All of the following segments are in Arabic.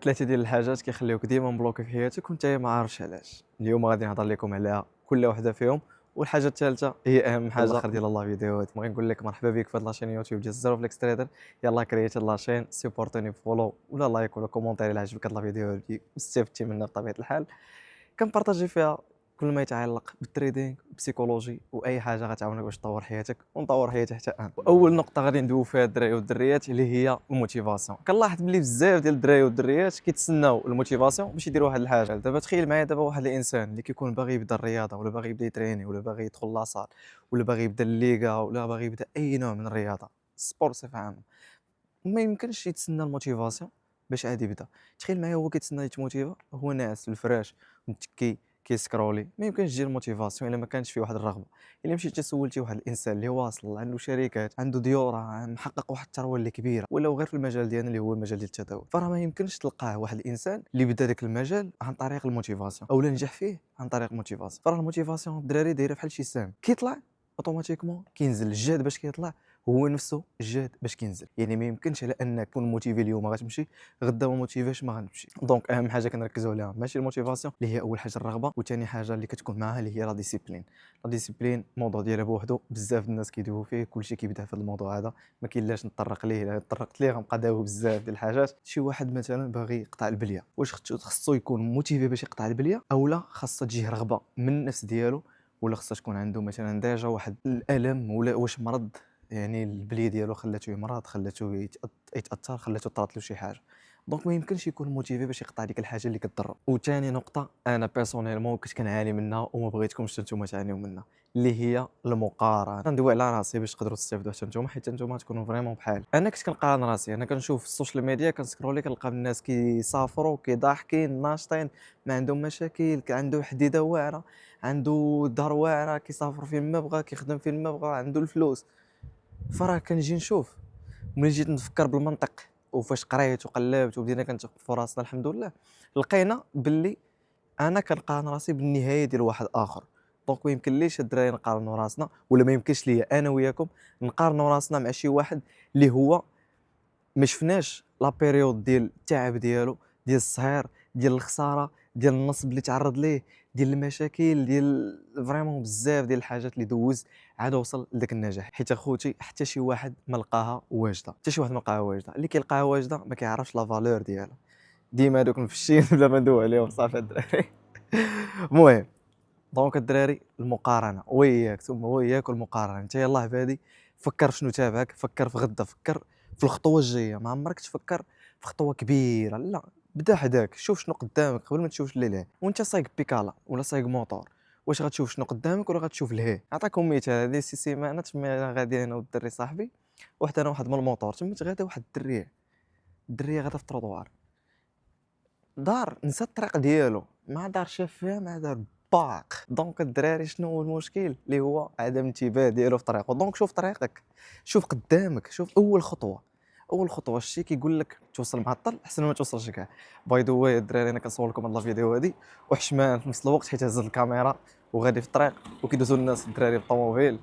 ثلاثة ديال الحاجات كيخليوك ديما مبلوكي في حياتك وانت ما عارفش علاش. اليوم غادي نهضر لكم على كل وحده فيهم. والحاجه الثالثه هي اهم حاجه يلاه الاخر ديال الله فيديوهات. بغي نقول لك مرحبا بك في هاد لاشين يوتيوب ديال زيرو فليكس تريدر. يلاه كرييت لاشين سيبورتوني فولو ولا لايك ولا كومونتير الا عجبك هاد الفيديو ديالي واستفدتي منها بطبيعه الحال. كنبارطاجي فيها كل ما يتعلق بالتريدينغ بسيكولوجي واي حاجه غتعاونك باش تطور حياتك ونطور حياتي حتى انا. واول نقطه غادي ندوي فيها الدراري والدريات اللي هي الموتيفاسيون. كنلاحظ بلي بزاف ديال الدراري والدريات كيتسناو الموتيفاسيون باش يديروا واحد الحاجه. دابا تخيل معايا دابا واحد الانسان اللي كيكون باغي يبدا الرياضه ولا باغي يبدا يتريني ولا باغي يدخل لاصال ولا باغي يبدا الليغا ولا باغي يبدا اي نوع من الرياضه السبور بصفه عامه. ما يمكنش يتسنى الموتيفاسيون باش عاد يبدا. تخيل معايا هو كيتسنى يتموتيفا هو ناعس في الفراش متكي كيسكرولي. ما يمكنش تجي الموتيفاسيون الا ما كانش فيه واحد الرغبه. الا مشيتي سولتي واحد الانسان اللي واصل عنده شركات عنده ديورة محقق واحد الثروه اللي كبيره ولا غير في المجال ديالنا اللي هو المجال ديال التداول، فراه ما يمكنش تلقاه واحد الانسان اللي بدا داك المجال عن طريق الموتيفاسيون او لا نجح فيه عن طريق الموتيفاسيون. فراه الموتيفاسيون الدراري دايره بحال شي سام كيطلع اوتوماتيكمون كينزل. الجهد باش كيطلع هو نفسه الجهد باش كينزل. يعني ما يمكنش على انك تكون موتيفي اليوم غتمشي غدا ما موتيفيش ما غنمشي. دونك اهم حاجه كنركزوا عليها ماشي الموتيفاسيون اللي هي اول حاجه الرغبه، وثاني حاجه اللي كتكون معاها اللي هي لا ديسيبلين. لا ديسيبلين الموضوع ديالها بوحدو بزاف الناس كيدويو فيه، كلشي كيبدا في هذا الموضوع هذا ما كاين لاش نطرق ليه. الا طرقت ليه غنبقى داوي بزاف ديال الحاجات. شي واحد مثلا باغي يقطع البليه، واش خصو يكون موتيفي باش يقطع البليه اولا خاصها تجيه رغبه من النفس ديالو، ولا خاصها تكون عنده مثلا ديجا واحد الالم ولا واش مرض. يعني البليه ديالو خلاتو يمرض خلاتو يتاثر خلاتو طرات له شي حاجه. دونك ما يمكنش يكون موتيفي باش يقطع ديك الحاجه اللي كضرو. وثاني نقطه انا بيرسونيلمون كنت كنعاني منها وما بغيتكمش نتوما تعانيو منها اللي هي المقارنه. ندوي على راسي باش تقدروا تستافدوا حتى نتوما حيت نتوما تكونوا فريمون بحال انا. كنت كنقارن راسي، انا كنشوف في السوشيال ميديا كنسكرولي كنلقى الناس كيسافروا كيضاحكين ناشطين ما عندهم مشاكل، عنده حديده واعره عنده دار واعره كيسافر فين ما بغا كيخدم فين ما بغا عنده الفلوس. فراه كنجي نشوف ملي جيت نفكر بالمنطق وفاش قريت وقلبت وبدينا كنتوقفوا راسنا الحمد لله لقينا باللي انا كنقارن راسي بالنهايه ديال واحد اخر. دونك ما يمكنليش الدراري نقارنوا راسنا ولا ما يمكنش ليا انا وياكم نقارنوا راسنا مع شي واحد اللي هو ما شفناش لا بيريود ديال التعب ديالو ديال السهر ديال الخساره ديال النصب اللي تعرض ليه ديال المشاكل ديال فريمون بزاف ديال الحاجات اللي دوز عاد وصل لذاك النجاح. حيت اخوتي حتى شي واحد ما لقاها واجده، حتى شي واحد ما لقاها واجده. اللي كيلقاها واجده ما كيعرفش لا فالور ديالها. ديما هذوك المفشين بلا ما ندوي عليهم صافي الدراري. المهم دونك الدراري المقارنه وياك ثم وياك المقارنه. انت يلاه بادي فكر شنو تابعك، فكر في غدا، فكر في الخطوه الجايه. ما عمرك تفكر في خطوه كبيره، لا بدا حداك شوف شنو قدامك قبل ما تشوف اللي لهيه. وانت سايق بيكالا ولا سايق موطور واش غتشوف شنو قدامك ولا غتشوف لهيه؟ نعطيكم مثال. هذه سي سيمانه تما غادي انا والدري صاحبي واحد انا واحد من الموطور تما غادا واحد الدريه غادا في التروطوار دار نسى الطريق ديالو ما دار شاف فيها ما دار باق. دونك الدراري شنو هو المشكل اللي هو عدم الانتباه ديالو في طريقه. دونك شوف طريقك شوف قدامك شوف اول خطوه. اول خطوه الشيء كيقول لك توصل معطل احسن ما توصلش كاع. باي ذا واي الدراري انا كنصور لكم هاد الفيديو هادي وحشمان في نفس الوقت حيت هز الكاميرا وغادي في الطريق وكيدوزوا الناس الدراري بالطوموبيل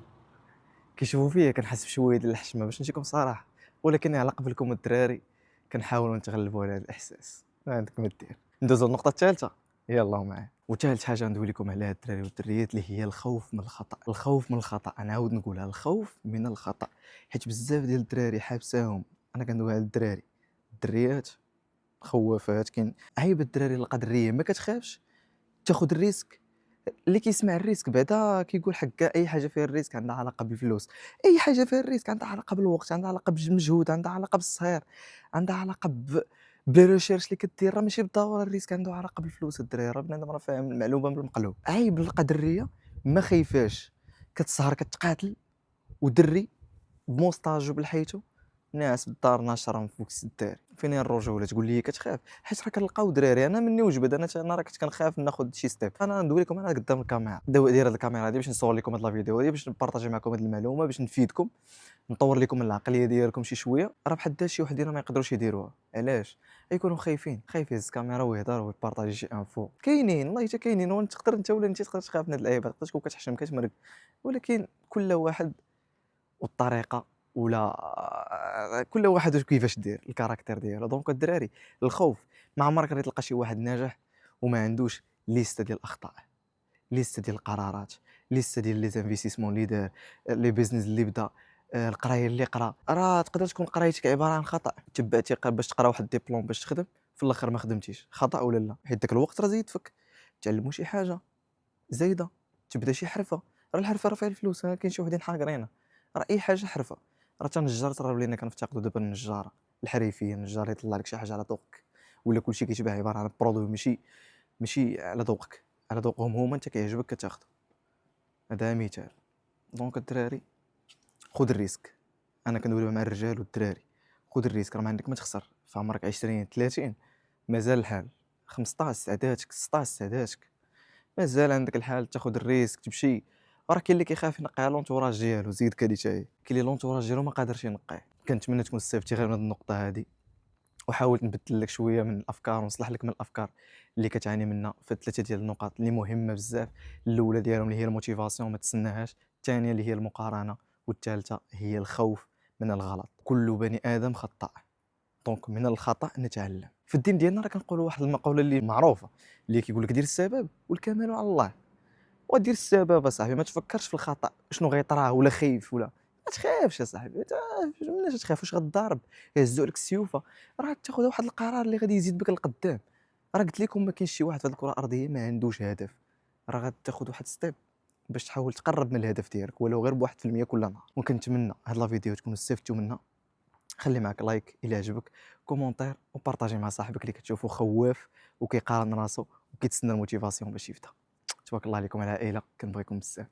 كيشوفوا فيا كنحس بشويه ديال الحشمه باش نجيكم صراحه. ولكن على قبلكم الدراري كنحاولوا نتغلبوا على هذا الاحساس. ما عندك ما دير. ندوزو للنقطه الثالثه يلا معايا. وثالث حاجه ندوي لكم عليها الدراري والدريات اللي هي الخوف من الخطا. الخوف من الخطا نعاود نقولها الخوف من الخطا. حيت بزاف ديال الدراري حابساهم. انا كندوي على الدراري الدريات خوافات. كاين عيب الدراري القدريه ما كتخافش تاخذ الريسك. اللي كيسمع الريسك بعدا كيقول حكا اي حاجه فيها الريسك عندها علاقه بالفلوس. اي حاجه فيها الريسك عندها علاقه بالوقت عندها علاقه بالمجهود عندها علاقه بالصهير عندها علاقه بلا ريشيرش اللي كدير. راه ماشي بالضروره الريسك عنده علاقه بالفلوس. الدراري راه بنادم راه فاهم المعلومه بالمقلوب. عيب القدريه ما خايفاش كتسهر كتقاتل ودري بموستاجو بالحيتو ناعس بالدار ناشره مفوكس الدار. فين هي الرجوله تقول لي كتخاف؟ حيت راه كنلقاو دراري انا مني وجبد انا راه كنت كنخاف ناخذ شي ستيب. انا ندوي لكم انا قدام الكاميرا داير هاد الكاميرا هادي باش نصور لكم هاد الفيديو هادي باش نبارطاجي معكم هاد المعلومه باش نفيدكم نطور لكم من العقليه ديالكم شي شويه. راه بحال دا شي وحدين ما يقدروش يديروها. علاش؟ يكونوا خايفين خايف يهز الكاميرا ويهضر ويبارطاجي شي انفو. كاينين والله حتى كاينين وانت تقدر انت ولا انت تقدر تخاف من هاد اللعيبه تقدر تكون كتحشم كتمرق. ولكن كل واحد والطريقه ولا كل واحد كيفاش داير الكاركتير ديالو. دونك الدراري الخوف ما عمرك غادي تلقى شي واحد ناجح وما عندوش ليسته ديال الاخطاء، ليسته ديال القرارات، ليسته ديال لي زانفيستيسمون اللي دار، لي بيزنس اللي بدا، القرايه اللي قرا. راه تقدر تكون قرايتك عباره عن خطا، تبعتي باش تقرا واحد الدبلوم باش تخدم، في الاخر ما خدمتيش، خطا ولا لا؟ حيت داك الوقت راه زيد فك تعلموا شي حاجه زايده، تبدا شي حرفه. راه الحرفه راه فيها الفلوس، كاين شي وحدين حاقرينها. راه اي حاجه حرفه. راه حتى النجار راه ولينا كنفتقدوا دابا النجاره الحريفيه، النجار يطلع لك شي حاجه على ذوقك، ولا كلشي كيتباع عباره عن برودوي ماشي على ذوقك، على ذوقهم هما انت كيعجبك كتاخذ. هذا مثال. دونك الدراري خذ الريسك. انا كندوي مع الرجال والدراري، خذ الريسك، راه ما عندك ما تخسر. في عمرك 20 30 مازال الحال، 15 سعداتك، 16 سعداتك، مازال عندك الحال تاخذ الريسك تمشي. راه كاين اللي كيخاف ينقي على لونتوراج ديالو، زيد كالي حتى هي. كاين اللي لونتوراج ديالو ما قادرش ينقيه. كنتمنى تكون استفدتي غير من هذه النقطه هذه، وحاولت نبدل لك شويه من الافكار ونصلح لك من الافكار اللي كتعاني منها في ثلاثه ديال النقاط اللي مهمه بزاف. الاولى ديالهم اللي هي الموتيفاسيون ما تسناهاش، الثانيه اللي هي المقارنه، والثالثه هي الخوف من الغلط. كل بني ادم خطاء، دونك من الخطا نتعلم. في الدين ديالنا راه كنقولوا واحد المقوله اللي معروفه، اللي كيقول لك دير السبب والكمال على الله. ودير السبب اصاحبي، ما تفكرش في الخطا شنو غيطرا ولا خايف ولا ما تخافش اصاحبي. مناش تخاف، واش غضارب يهزوا عليك السيوفه؟ راه تاخذ واحد القرار اللي غادي يزيد بك القدام. راه قلت لكم ما كاينش شي واحد في هذه الكره الارضيه ما عندوش هدف. راه غادي تاخذ واحد ستيب باش تحاول تقرب من الهدف ديالك ولو غير بواحد في المية كل نهار. وكنتمنى هاد لا فيديو تكونوا استفدتوا منها. خلي معاك لايك الى عجبك، كومونتير، وبارطاجي مع صاحبك اللي كتشوفو خواف وكيقارن راسو وكيتسنى الموتيفاسيون باش يبدا. تبارك الله عليكم العائله، كنبغيكم بزاف.